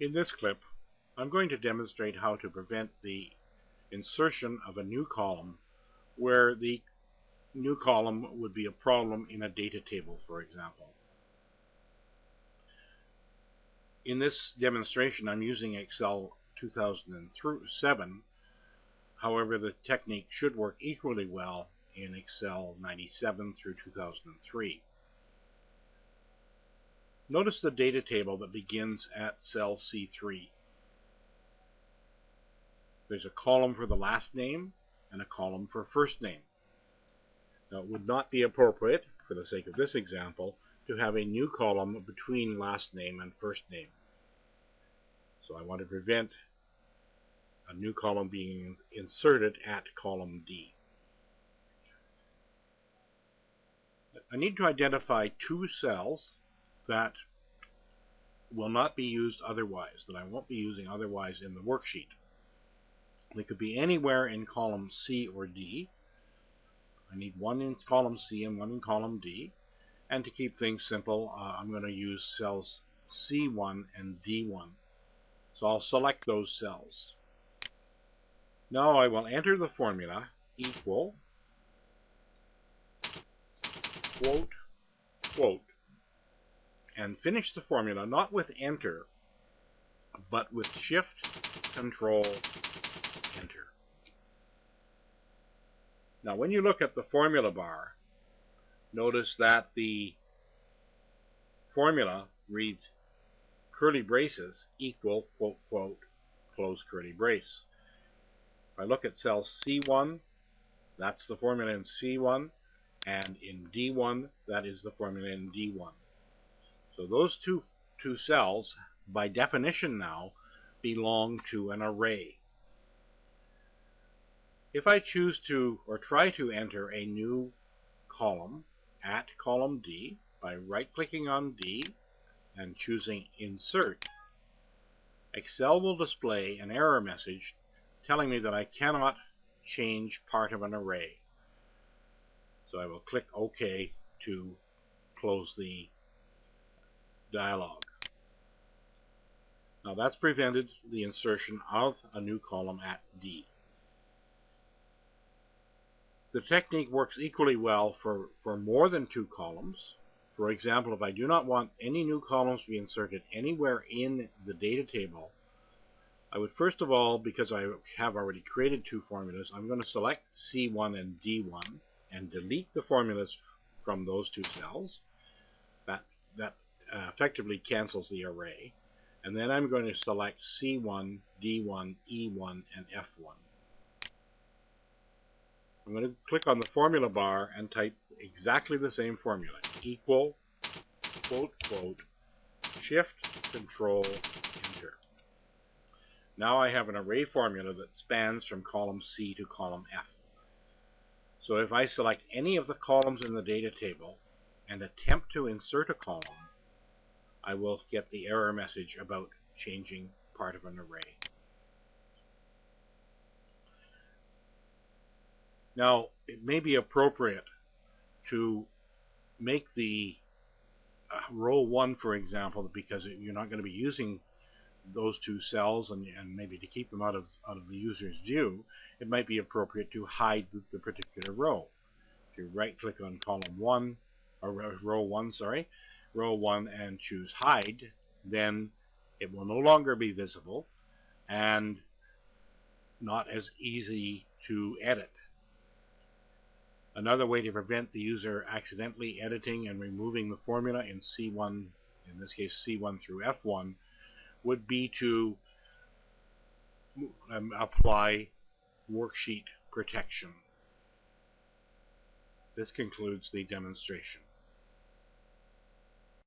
In this clip, I'm going to demonstrate how to prevent the insertion of a new column where the new column would be a problem in a data table, for example. In this demonstration, I'm using Excel 2007. However, the technique should work equally well in Excel 97 through 2003. Notice the data table that begins at cell C3. There's a column for the last name and a column for first name. Now, it would not be appropriate, for the sake of this example, to have a new column between last name and first name. So I want to prevent a new column being inserted at column D. I need to identify two cells that will not be used otherwise, that I won't be using otherwise in the worksheet. They could be anywhere in column C or D. I need one in column C and one in column D. And to keep things simple, I'm going to use cells C1 and D1. So I'll select those cells. Now I will enter the formula equal, quote, quote, and finish the formula not with enter, but with shift, control, enter. Now when you look at the formula bar, notice that the formula reads curly braces equal, quote, quote, close curly brace. If I look at cell C1, that's the formula in C1, and in D1, that is the formula in D1. So those two cells, by definition now, belong to an array. If I choose to, or try to enter a new column at column D by right-clicking on D and choosing Insert, Excel will display an error message telling me that I cannot change part of an array. So I will click OK to close the dialog. Now that's prevented the insertion of a new column at D. The technique works equally well for more than two columns. For example, if I do not want any new columns to be inserted anywhere in the data table, I would first of all, because I have already created two formulas, I'm going to select C1 and D1 and delete the formulas from those two cells. That effectively cancels the array. And then I'm going to select C1, D1, E1, and F1. I'm going to click on the formula bar and type exactly the same formula. Equal, quote, quote, shift, control, enter. Now I have an array formula that spans from column C to column F. So if I select any of the columns in the data table and attempt to insert a column, I will get the error message about changing part of an array. Now, it may be appropriate to make the row 1, for example, because you're not going to be using those two cells, and maybe to keep them out of the user's view, it might be appropriate to hide the particular row. If you right-click on column 1, or row 1, sorry, row 1, and choose Hide, then it will no longer be visible and not as easy to edit. Another way to prevent the user accidentally editing and removing the formula in C1, in this case C1 through F1, would be to apply worksheet protection. This concludes the demonstration.